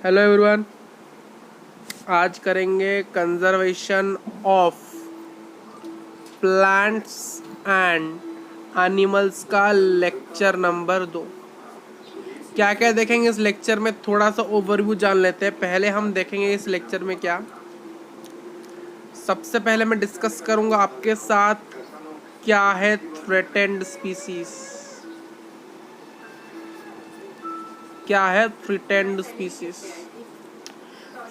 Hello everyone, आज करेंगे conservation of plants and animals का लेक्चर नंबर 2। क्या क्या देखेंगे इस लेक्चर में, थोड़ा सा ओवरव्यू जान लेते हैं। पहले हम देखेंगे इस लेक्चर में क्या, सबसे पहले मैं डिस्कस करूंगा आपके साथ क्या है थ्रेटेंड स्पीसीज, क्या है थ्रेटेंड स्पीसीज।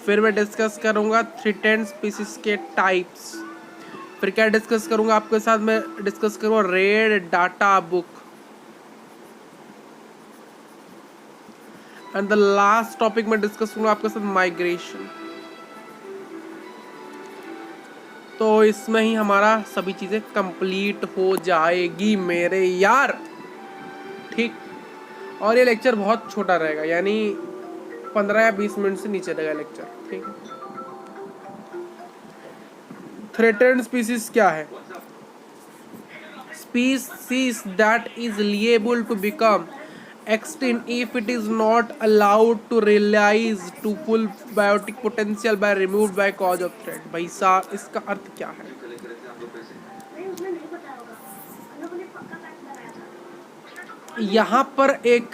फिर मैं डिस्कस करूंगा थ्रेटेंड स्पीसीज के टाइप्स। फिर क्या डिस्कस करूंगा आपके साथ, मैं डिस्कस करूंगा red data book. And the last topic में डिस्कस करूंगा आपके साथ माइग्रेशन। तो इसमें ही हमारा सभी चीजें कंप्लीट हो जाएगी मेरे यार, ठीक। और ये लेक्चर बहुत छोटा रहेगा, यानी 15 या 20 मिनट से नीचे रहेगा लेक्चर, ठीक है। थ्रेटेंड स्पीसीज क्या है? Species that is liable to become extinct if it is not allowed to realize to full biotic potential by removed by cause of threat। भाई साहब, इसका अर्थ क्या है? यहाँ पर एक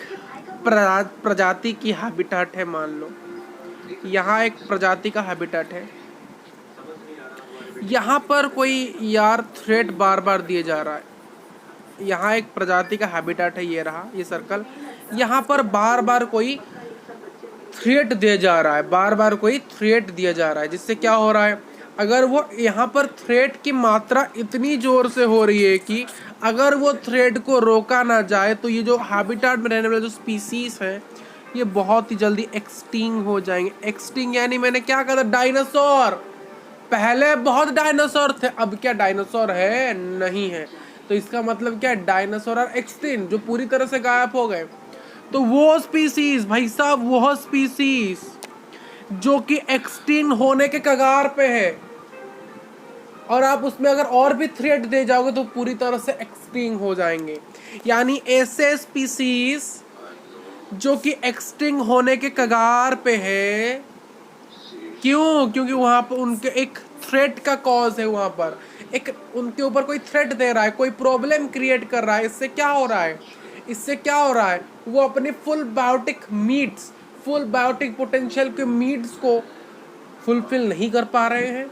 प्रजाति की हैबिटेट है, मान लो यहाँ एक प्रजाति का हैबिटेट है, यहाँ पर कोई यार थ्रेट बार बार दिए जा रहा है। यहाँ एक प्रजाति का हैबिटेट है, ये रहा ये सर्कल, यहाँ पर बार बार कोई थ्रेट दिया जा रहा है, बार बार कोई थ्रेट दिया जा रहा है, जिससे क्या हो रहा है, अगर वो यहाँ पर थ्रेट की मात्रा इतनी जोर से हो रही है कि अगर वो थ्रेट को रोका ना जाए तो ये जो हैबिटेट में रहने वाले जो स्पीसीज हैं ये बहुत ही जल्दी एक्सटिंग हो जाएंगे। एक्सटिंग यानी मैंने क्या कहा था, डायनासोर। पहले बहुत डायनासोर थे, अब क्या डायनासोर है? नहीं है। तो इसका मतलब क्या है, डायनासोर आर एक्सटिंक्ट, जो पूरी तरह से गायब हो गए। तो वो स्पीसीज भाई साहब, वो स्पीसीज जो कि एक्सटिंक्ट होने के कगार पे है, और आप उसमें अगर और भी थ्रेट दे जाओगे तो पूरी तरह से एक्सटिंक्ट हो जाएंगे। यानी ऐसे स्पीसीज जो कि एक्सटिंक्ट होने के कगार पे है। क्यों? क्योंकि वहां पर उनके एक थ्रेट का कॉज है, वहां पर एक उनके ऊपर कोई थ्रेट दे रहा है, कोई प्रॉब्लम क्रिएट कर रहा है। इससे क्या हो रहा है, इससे क्या हो रहा है, वो अपनी फुल बायोटिक पोटेंशियल के नीड्स को फुलफिल नहीं कर पा रहे हैं,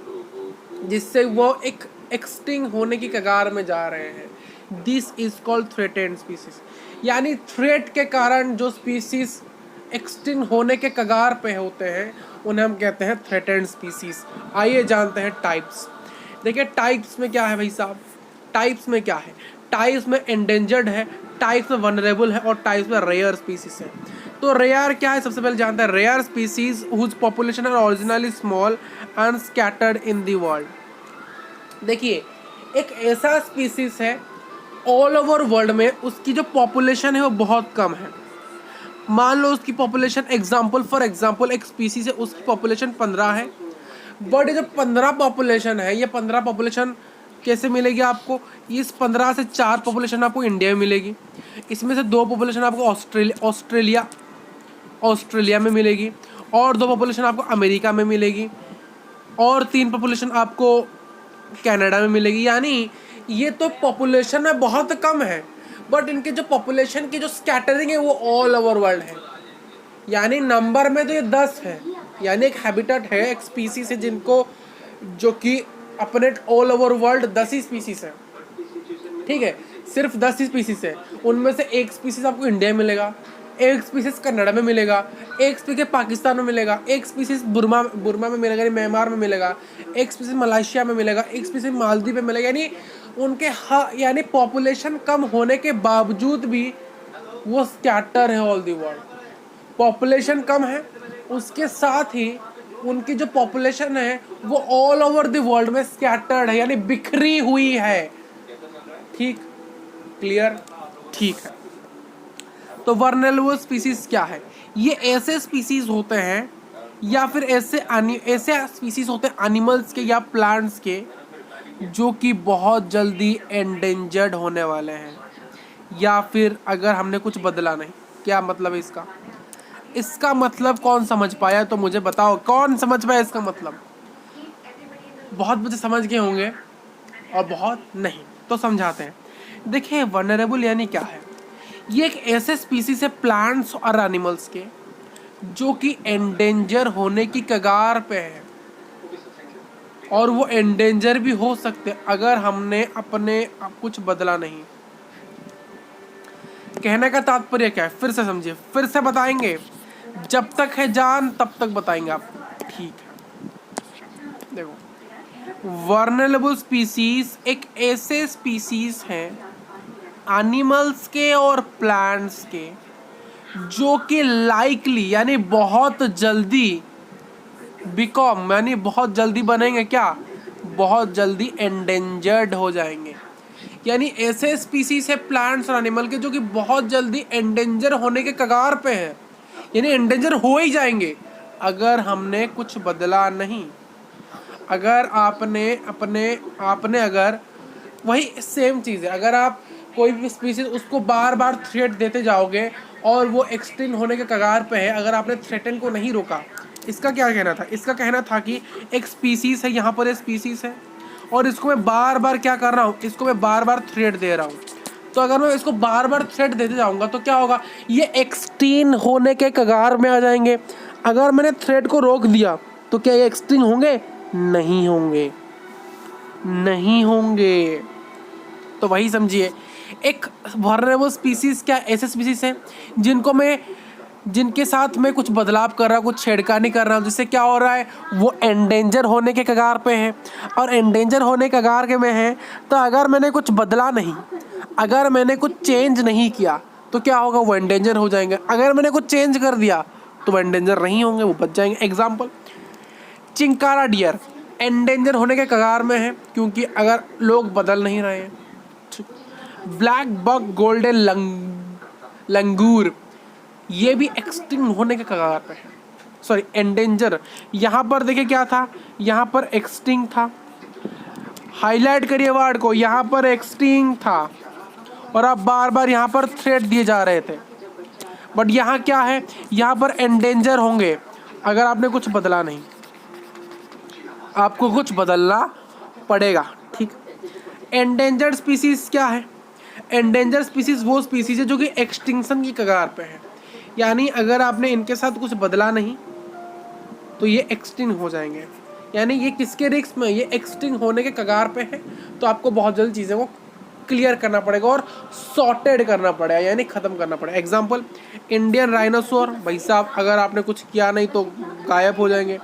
जिससे वो एक एक्सटिंक्ट होने की कगार में जा रहे हैं। This is called threatened species. यानी थ्रेट के कारण जो स्पीसीज एक्सटिंक्ट होने के कगार पे होते हैं उन्हें हम कहते हैं थ्रेटेंड स्पीसीज। आइए जानते हैं टाइप्स। देखिए टाइप्स में क्या है भाई साहब, टाइप्स में क्या है, टाइप्स में एंडेंजर्ड है, टाइप्स में वनरेबल है, और टाइप्स में रेयर स्पीसीज है। तो रेयर क्या है, सबसे पहले जानते हैं rare species whose population are originally small and scattered in the world. देखिए एक ऐसा स्पीसीज है ऑल ओवर वर्ल्ड में उसकी जो पॉपुलेशन है वो बहुत कम है। मान लो उसकी पॉपुलेशन फॉर एग्जांपल एक स्पीसीज है, उसकी पॉपुलेशन 15 है, बट ये जो 15 पॉपुलेशन है, ये 15 पॉपुलेशन कैसे मिलेगी आपको? इस 15 से 4 पॉपुलेशन आपको इंडिया में मिलेगी, इसमें से 2 पॉपुलेशन आपको ऑस्ट्रेलिया में मिलेगी, और 2 पॉपुलेशन आपको अमेरिका में मिलेगी, और 3 पॉपुलेशन आपको कनाडा में मिलेगी। यानी ये तो पॉपुलेशन में बहुत कम है, बट इनके जो पॉपुलेशन की जो स्कैटरिंग है वो ऑल ओवर वर्ल्ड है। यानी नंबर में तो ये 10 है, यानी एक हैबिटेट है, एक स्पीसीज है जिनको जो कि अपने ऑल ओवर वर्ल्ड 10 ही स्पीसीज है, ठीक है, सिर्फ 10 ही स्पीसीज है। उनमें से एक स्पीसीज आपको इंडिया में मिलेगा, एक स्पीसीज कनाडा में मिलेगा, एक स्पीसीज पाकिस्तान में मिलेगा, एक स्पीसीज बुर्मा में मिलेगा, म्यांमार में मिलेगा, एक स्पीसीज मलेशिया में मिलेगा, एक स्पीसीज मालदीव में मिलेगा। यानी उनके यानी पॉपुलेशन कम होने के बावजूद भी वो स्कैटर है ऑल दी वर्ल्ड। पॉपुलेशन कम है, उसके साथ ही उनकी जो पॉपुलेशन है वो ऑल ओवर द वर्ल्ड में स्कैटर्ड है, यानी बिखरी हुई है। ठीक, क्लियर, ठीक है। तो वल्नरेबल स्पीसीज क्या है? ये ऐसे स्पीसीज होते हैं या फिर ऐसे स्पीसीज होते हैं एनिमल्स के या प्लांट्स के जो कि बहुत जल्दी एंडेंजर्ड होने वाले हैं, या फिर अगर हमने कुछ बदला नहीं। क्या मतलब है इसका? इसका मतलब कौन समझ पाया तो मुझे बताओ, कौन समझ पाया इसका मतलब? बहुत बच्चे समझ गए होंगे और बहुत नहीं, तो समझाते हैं। देखिए वनरेबल यानी क्या है? ये एक ऐसे स्पीसीज है प्लांट्स और एनिमल्स के जो कि एंडेंजर होने की कगार पे है, और वो एंडेंजर भी हो सकते अगर हमने अपने कुछ बदला नहीं। कहने का तात्पर्य क्या है, फिर से समझिए, फिर से बताएंगे, जब तक है जान तब तक बताएंगे आपको, ठीक है? देखो, वर्नेलेबल स्पीसीज एक ऐसे स्पीसीज हैं एनिमल्स के और प्लांट्स के जो कि लाइकली यानी बहुत जल्दी बिकॉम यानी बहुत जल्दी बनेंगे क्या, बहुत जल्दी एंडेंजर्ड हो जाएंगे। यानी ऐसे स्पीसीज है प्लांट्स और एनिमल के जो कि बहुत जल्दी एंडेंजर होने के कगार पे हैं, यानी एंडेंजर हो ही जाएंगे अगर हमने कुछ बदला नहीं। अगर आपने अगर वही सेम चीज़ है, अगर आप कोई भी स्पीसीज उसको बार बार थ्रेट देते जाओगे और वो एक्सटिंक्ट होने के कगार पे है, अगर आपने थ्रेटन को नहीं रोका। इसका क्या कहना था? इसका कहना था कि एक स्पीसीज है, यहाँ पर एक स्पीसीज है और इसको मैं बार बार क्या कर रहा हूँ, इसको मैं बार बार थ्रेट दे रहा हूँ। तो अगर मैं इसको बार बार थ्रेट देते जाऊँगा तो क्या होगा, ये एक्सटिंक्ट होने के कगार में आ जाएंगे। अगर मैंने थ्रेट को रोक दिया तो क्या ये एक्सटिंक्ट होंगे? नहीं होंगे, नहीं होंगे। तो वही समझिए, एक वल्नरेबल स्पीसीज क्या ऐसे स्पीसीज हैं जिनके साथ मैं कुछ बदलाव कर रहा हूँ, कुछ छेड़खानी कर रहा हूँ, जिससे क्या हो रहा है, वो एंडेंजर होने के कगार पे हैं। और एंडेंजर होने के कगार के में हैं, तो अगर मैंने कुछ बदला नहीं, अगर मैंने कुछ चेंज नहीं किया तो क्या होगा, वो एंडेंजर हो जाएंगे। अगर मैंने कुछ चेंज कर दिया तो वो एंडेंजर नहीं होंगे, वो बच जाएंगे। एग्जाम्पल, चिंकारा डियर एंडेंजर होने के कगार में है क्योंकि अगर लोग बदल नहीं रहे हैं। ब्लैक बक गोल्डन लंगूर ये भी एक्सटिंक्ट होने के कगार पे है, सॉरी एंडेंजर। यहाँ पर देखिए क्या था, यहाँ पर एक्सटिंक्ट था, हाईलाइट करिए वर्ड को, यहाँ पर एक्सटिंक्ट था और आप बार बार यहाँ पर थ्रेट दिए जा रहे थे। बट यहाँ क्या है, यहाँ पर एंडेंजर होंगे अगर आपने कुछ बदला नहीं, आपको कुछ बदलना पड़ेगा, ठीक। एंडेंजर्ड स्पीसीज क्या है? एंडेंजर स्पीसीज वो स्पीसीज है जो कि एक्सटिंक्शन की कगार पे है, यानी अगर आपने इनके साथ कुछ बदला नहीं तो ये एक्सटिंक्ट हो जाएंगे। यानी ये किसके रिस्क में, ये एक्सटिंक्ट होने के कगार पे है, तो आपको बहुत जल्द चीज़ें को क्लियर करना पड़ेगा और सॉर्टेड करना पड़ेगा, यानी ख़त्म करना पड़ेगा। एग्जाम्पल, इंडियन राइनोसोर, भाई साहब अगर आपने कुछ किया नहीं तो गायब हो जाएंगे।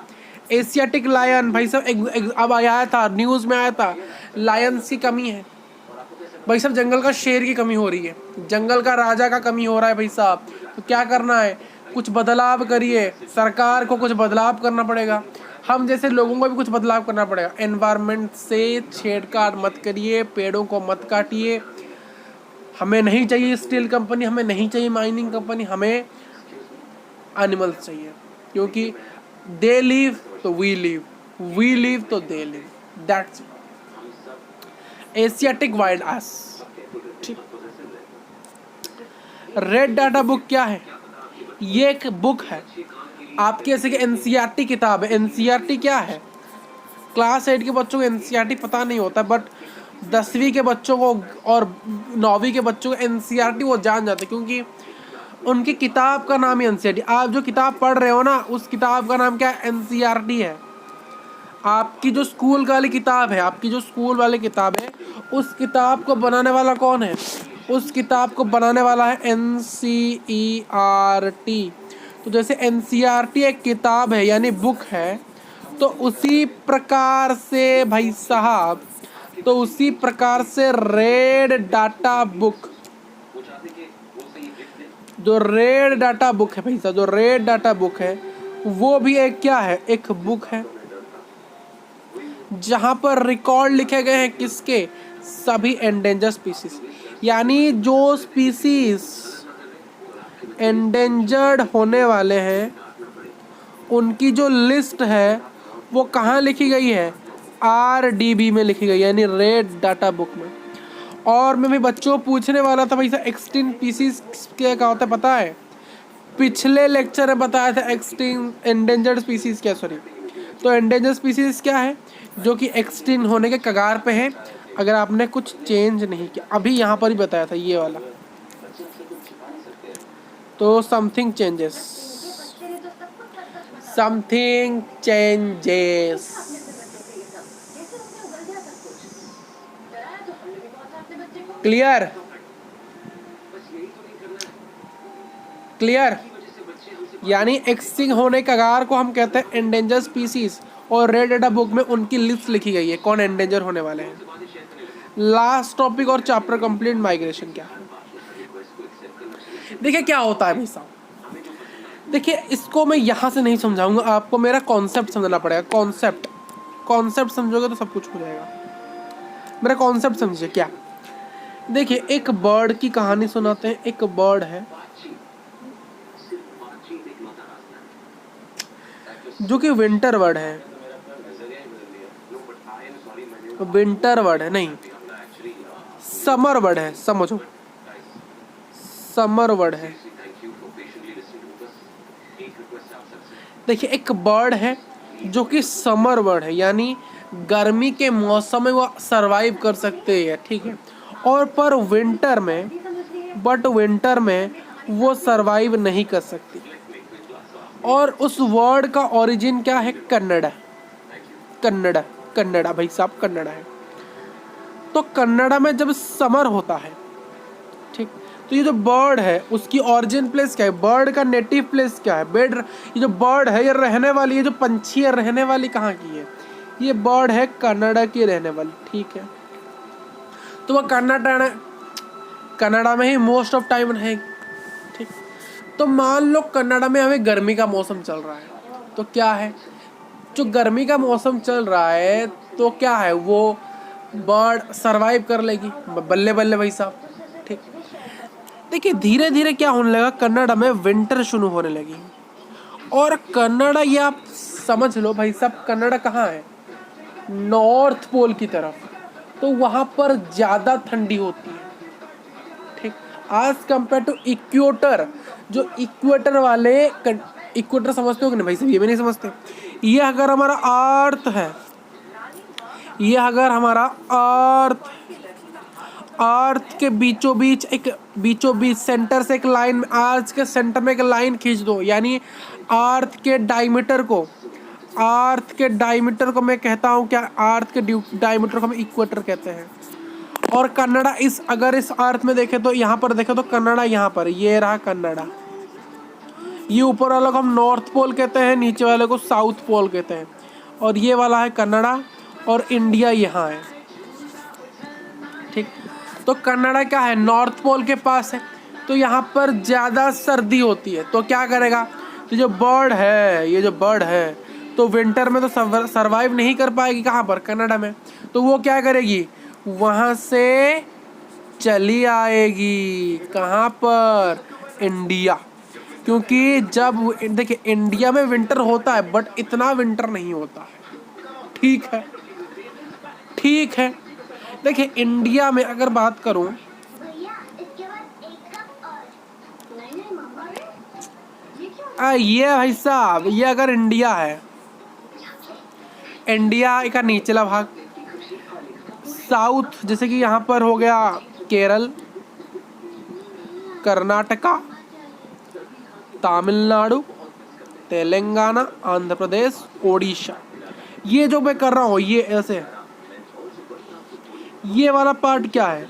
एशियाटिक लायन, भाई साहब अब आया था, न्यूज़ में आया था, लायंस की कमी है भाई साहब, जंगल का शेर की कमी हो रही है, जंगल का राजा का कमी हो रहा है भाई साहब। तो क्या करना है, कुछ बदलाव करिए, सरकार को कुछ बदलाव करना पड़ेगा, हम जैसे लोगों को भी कुछ बदलाव करना पड़ेगा। एनवायरनमेंट से छेड़छाड़ मत करिए, पेड़ों को मत काटिए, हमें नहीं चाहिए स्टील कंपनी, हमें नहीं चाहिए माइनिंग कंपनी, हमें एनिमल्स चाहिए, क्योंकि दे लिव तो वी लिव, वी लिव तो they live, that's Asiatic wild ass, ठीक। रेड डाटा बुक क्या है? ये एक बुक है आपके जैसे कि एनसीईआरटी किताब है। एनसीईआरटी क्या है? क्लास 8 के बच्चों को एनसीईआरटी पता नहीं होता, बट 10वीं के बच्चों को और 9वीं के बच्चों को एनसीईआरटी वो जान जाते, क्योंकि उनकी किताब का नाम ही एनसीईआरटी। आप जो किताब पढ़ रहे हो ना, उस किताब का नाम क्या है? एनसीईआरटी है। आपकी जो स्कूल वाली किताब है, आपकी जो स्कूल वाली किताब है, उस किताब को बनाने वाला कौन है? उस किताब को बनाने वाला है एनसीईआरटी। तो जैसे एनसीईआरटी एक किताब है यानी बुक है, तो उसी प्रकार से भाई साहब, तो उसी प्रकार से रेड डाटा बुक, जो रेड डाटा बुक है भाई साहब, जो रेड डाटा बुक है वो भी एक क्या है? एक बुक है जहाँ पर रिकॉर्ड लिखे गए हैं किसके? सभी एंडेंजर स्पीसीज, यानी जो स्पीसीज एंडेंजर्ड होने वाले हैं उनकी जो लिस्ट है वो कहाँ लिखी गई है? RDB में लिखी गई, यानी रेड डाटा बुक में। और मैं भी बच्चों पूछने वाला था भाई साहब, एक्सटिंक्ट स्पीसीज क्या होता है पता है? पिछले लेक्चर में बताया था एक्सटिंक्ट एंडेंजर्ड स्पीसीज क्या, सॉरी, तो एंडेंजर्ड स्पीसीज क्या है, जो कि एक्सटिंक्ट होने के कगार पे है अगर आपने कुछ चेंज नहीं किया। अभी यहाँ पर ही बताया था ये वाला, तो something changes, something changes. Clear, clear, यानी एक्सटिंक्ट होने कगार को हम कहते हैं एंडेंजर स्पीसीज, और रेड डाटा बुक में उनकी लिस्ट लिखी गई है कौन एंडेंजर होने वाले हैं। लास्ट टॉपिक और चैप्टर कंप्लीट, माइग्रेशन क्या है। देखिए क्या होता है भाई साहब, देखिए इसको मैं यहाँ से नहीं समझाऊंगा, आपको मेरा कॉन्सेप्ट समझना पड़ेगा। कॉन्सेप्ट, कॉन्सेप्ट समझोगे तो सब कुछ हो जाएगा। मेरा कॉन्सेप्ट समझिए क्या। देखिए एक बर्ड की कहानी सुनाते हैं। एक बर्ड है जो कि विंटर बर्ड है, विंटर बर्ड है नहीं, समर बर्ड है, समझो समर बर्ड है। देखिए एक बर्ड है जो कि समर बर्ड है, यानी गर्मी के मौसम में वो सरवाइव कर सकते हैं, ठीक है, और पर विंटर में, बट विंटर में वो सरवाइव नहीं कर सकती। और उस वर्ड का ओरिजिन क्या है, कन्नड़ा, कन्नड़ा, कन्नड़ा भाई साहब, कन्नड़ा है। तो कन्नड़ा में जब समर होता है, ठीक, तो ये जो बर्ड है उसकी ओरिजिन प्लेस क्या है, बर्ड का नेटिव प्लेस क्या है, बेड, ये जो बर्ड है ये रहने वाली, ये जो पंछी है रहने वाली कहाँ की है, ये बर्ड है कन्नड़ा की रहने वाली, ठीक है। तो वह कन्नड़ा में ही मोस्ट ऑफ टाइम रहेगी, ठीक। तो मान लो कन्नड़ा में हमें गर्मी का मौसम चल रहा है, तो क्या है, जो गर्मी का मौसम चल रहा है तो क्या है, वो बर्ड सरवाइव कर लेगी, बल्ले बल्ले भाई साहब, ठीक। देखिए धीरे धीरे क्या होने लगा, कन्नड़ा में विंटर शुरू होने लगी। और कन्नड़ा, ये आप समझ लो भाई साहब, कन्नड़ा कहाँ है, नॉर्थ पोल की तरफ, तो वहाँ पर ज़्यादा ठंडी होती है, ठीक, आज कंपेयर टू इक्वेटर। जो इक्वेटर वाले, इक्वेटर समझते हो कि नहीं भाई साहब, ये भी नहीं समझते। ये अगर हमारा अर्थ है, ये अगर हमारा अर्थ के बीचों बीच एक, बीचों बीच सेंटर से एक लाइन, आज के सेंटर में एक लाइन खींच दो, यानी अर्थ के डायमीटर को, अर्थ के डायमीटर को मैं कहता हूँ क्या, अर्थ के डायमीटर को हम इक्वेटर कहते हैं। और कन्नड़ा इस, अगर इस अर्थ में देखें तो यहाँ पर देखें तो कन्नड़ा यहाँ पर, ये रहा कन्नड़ा। ये ऊपर वाले को हम नॉर्थ पोल कहते हैं, नीचे वाले को साउथ पोल कहते हैं। और ये वाला है कन्नड़ा, और इंडिया यहाँ है, ठीक। तो कन्नड़ा क्या है, नॉर्थ पोल के पास है, तो यहाँ पर ज़्यादा सर्दी होती है। तो क्या करेगा, तो जो बर्ड है, ये जो बर्ड है, तो विंटर में तो सरवाइव नहीं कर पाएगी, कहाँ पर, कन्नड़ा में। तो वो क्या करेगी, वहाँ से चली आएगी, कहाँ पर, इंडिया। क्योंकि जब देखिए इंडिया में विंटर होता है बट इतना विंटर नहीं होता है, ठीक है, ठीक है। देखिए इंडिया में अगर बात करूं, ये भाई साहब, ये अगर इंडिया है, इंडिया का निचला भाग, साउथ जैसे कि यहाँ पर हो गया केरल, कर्नाटका, तमिलनाडु, तेलंगाना, आंध्र प्रदेश, ओडिशा, ये जो मैं कर रहा हूँ ये ऐसे। ये वाला पार्ट क्या है,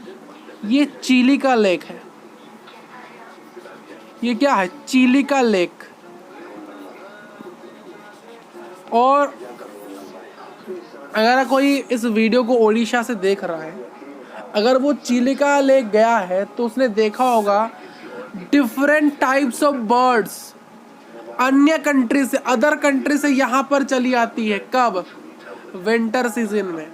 ये चिली का लेक है, ये क्या है, चिली का लेक। और अगर कोई इस वीडियो को ओडिशा से देख रहा है, अगर वो चिली का लेक गया है तो उसने देखा होगा डिफरेंट टाइप्स ऑफ बर्ड्स अन्य कंट्री से, अदर कंट्री से यहाँ पर चली आती है। कब, विंटर सीजन में,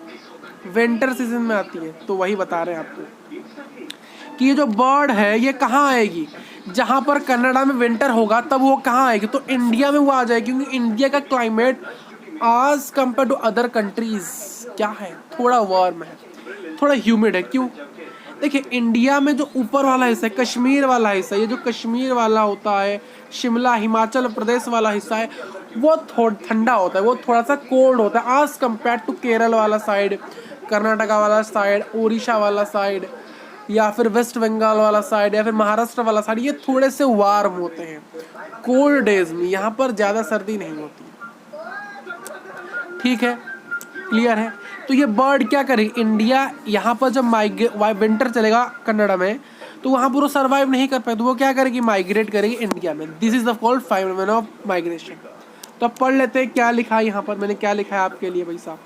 विंटर सीजन में आती है। तो वही बता रहे हैं आपको कि ये जो बर्ड है ये कहाँ आएगी, जहाँ पर कनाडा में विंटर होगा तब वो कहाँ आएगी, तो इंडिया में वो आ जाएगी। क्योंकि इंडिया का क्लाइमेट आज कंपेयर टू अदर कंट्रीज क्या है, थोड़ा वार्म है, थोड़ा ह्यूमिड है। क्यों, देखिए इंडिया में जो ऊपर वाला हिस्सा है, कश्मीर वाला हिस्सा, ये जो कश्मीर वाला होता है, शिमला हिमाचल प्रदेश वाला हिस्सा है, वो थोड़ा ठंडा होता है, वो थोड़ा सा कोल्ड होता है आज कंपेयर टू केरल वाला साइड, कर्नाटका वाला साइड, उड़ीसा वाला साइड, या फिर वेस्ट बंगाल वाला साइड, या फिर महाराष्ट्र वाला साइड। ये थोड़े से वार्म होते हैं कोल्ड डेज में, यहाँ पर ज़्यादा सर्दी नहीं होती। ठीक है, क्लियर है। तो ये बर्ड क्या करेगी, इंडिया यहाँ पर जब विंटर चलेगा कन्नड़ा में, तो वहाँ पर वो सर्वाइव नहीं कर पाए, तो वो क्या करेगी, माइग्रेट करेगी इंडिया में। This is the called phenomenon of migration. तो अब पढ़ लेते हैं क्या लिखा है यहाँ पर, मैंने क्या लिखा है आपके लिए भाई साहब।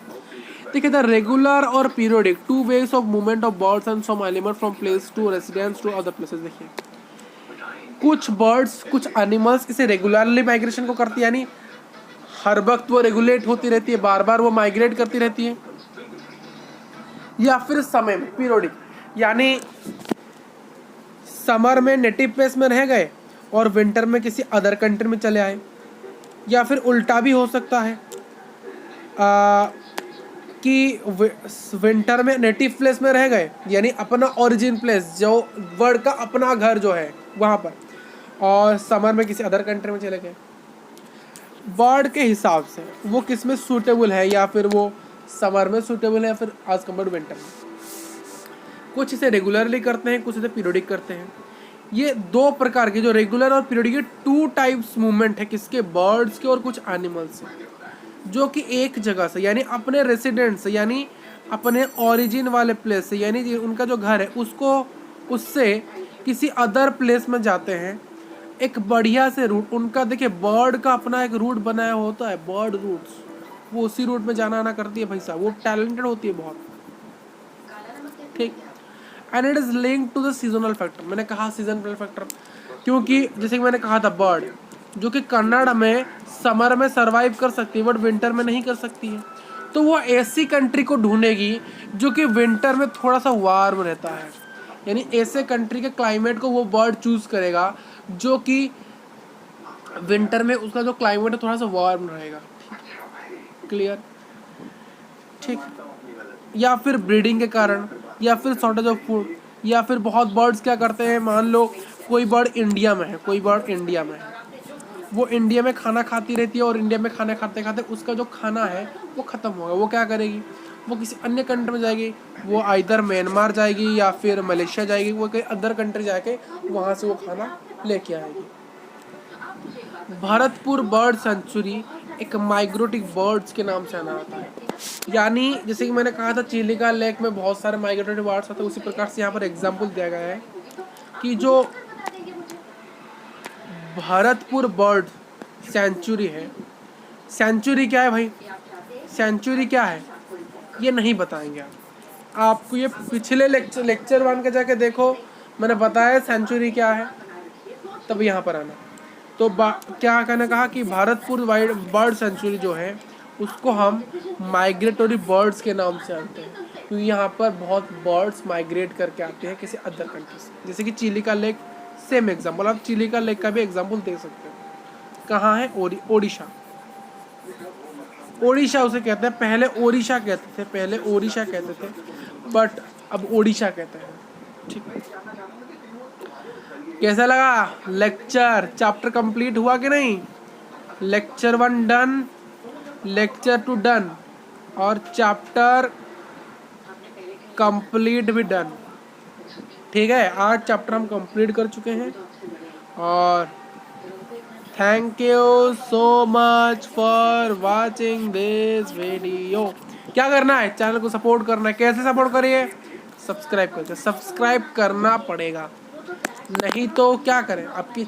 देखिए, द रेगुलर और periodic two ways of movement of birds and some animal from place to residence to other places. देखिए कुछ बर्ड्स कुछ एनिमल्स इसे रेगुलरली माइग्रेशन को करती है, यानी हर वक्त वो रेगुलेट होती रहती है, बार बार वो माइग्रेट करती रहती है, या फिर समय में पीरियोडिक, यानी समर में नेटिव प्लेस में रह गए और विंटर में किसी अदर कंट्री में चले आए, या फिर उल्टा भी हो सकता है कि विंटर में नेटिव प्लेस में रह गए, यानी अपना ओरिजिन प्लेस जो वर्ड का अपना घर जो है वहाँ पर, और समर में किसी अदर कंट्री में चले गए। बर्ड के हिसाब से वो किस में सूटेबल है, या फिर वो समर में सूटेबल है, फिर आज कम्पेयर टू विंटर में। कुछ इसे रेगुलरली करते हैं, कुछ इसे पीरियोडिक करते हैं। ये दो प्रकार के जो रेगुलर और पीरियोडिक, ये टू टाइप्स मूवमेंट है किसके, बर्ड्स के और कुछ एनिमल्स से, जो कि एक जगह से यानी अपने रेसिडेंट से, यानी अपने ओरिजिन वाले प्लेस से, यानी उनका जो घर है उसको उससे किसी अदर प्लेस में जाते हैं एक बढ़िया से रूट उनका। देखिए बर्ड का अपना एक रूट बनाया होता है, बर्ड रूट्स, वो उसी रूट में जाना आना करती है भाई साहब, वो टैलेंटेड होती है बहुत। ठीक, and it is link to the seasonal factor. मैंने कहा सीजनल फैक्टर क्योंकि जैसे कि मैंने कहा था, बर्ड जो कि कन्नड़ में समर में सरवाइव कर सकती है बट विंटर में नहीं कर सकती है, तो वो ऐसी कंट्री को ढूंढेगी जो कि विंटर में थोड़ा सा वार्म रहता है, यानी ऐसे कंट्री के क्लाइमेट को वो बर्ड चूज करेगा जो कि विंटर में उसका जो क्लाइमेट है थोड़ा सा वार्म रहेगा। क्लियर, ठीक। या फिर ब्रीडिंग के कारण, या फिर शॉर्टेज ऑफ फूड, या फिर बहुत बर्ड्स क्या करते हैं, मान लो कोई बर्ड इंडिया में है, कोई बर्ड इंडिया में है, वो इंडिया में खाना खाती रहती है और इंडिया में खाना खाते खाते उसका जो खाना है वो ख़त्म होगा, वो क्या करेगी, वो किसी अन्य कंट्री में जाएगी, वो आइदर म्यांमार जाएगी या फिर मलेशिया जाएगी, वो कहीं अदर कंट्री जाके वहाँ से वो खाना लेके आएगी। भरतपुर बर्ड सेंचुरी एक माइग्रेटिंग बर्ड्स के नाम से जाना जाता है, यानी जैसे कि मैंने कहा था चिलिका लेक में बहुत सारे माइग्रेटरी बर्ड्स आते हैं, उसी प्रकार से यहाँ पर एग्जाम्पल दिया गया है कि जो भरतपुर बर्ड सेंचुरी है, सेंचुरी क्या है भाई, सेंचुरी क्या है ये नहीं बताएंगे आपको, ये पिछले लेक्चर 1 के जाके देखो, मैंने बताया सेंचुरी क्या है, तब यहाँ पर आना। तो क्या कहने कहा कि भारतपुर वाइड बर्ड सेंचुरी जो है उसको हम माइग्रेटरी बर्ड्स के नाम से जानते हैं, क्योंकि यहाँ पर बहुत बर्ड्स माइग्रेट करके आते हैं किसी अदर कंट्री से। जैसे कि चिलिका लेक, सेम एग्जांपल, आप चिलिका लेक का भी एग्जांपल दे सकते हो। कहाँ है, ओडिशा, ओडिशा उसे कहते हैं, पहले ओडिशा कहते थे, पहले ओडिशा कहते थे बट अब ओडिशा कहते हैं। ठीक है, कैसा लगा लेक्चर, चैप्टर कंप्लीट हुआ कि नहीं, लेक्चर 1 डन, लेक्चर 2 डन और चैप्टर कंप्लीट भी डन। ठीक है, आज चैप्टर हम कंप्लीट कर चुके हैं और thank you so much for watching this video. क्या करना है, चैनल को सपोर्ट करना है, कैसे सपोर्ट करिए, सब्सक्राइब करके, सब्सक्राइब करना पड़ेगा, नहीं तो क्या करें, आपकी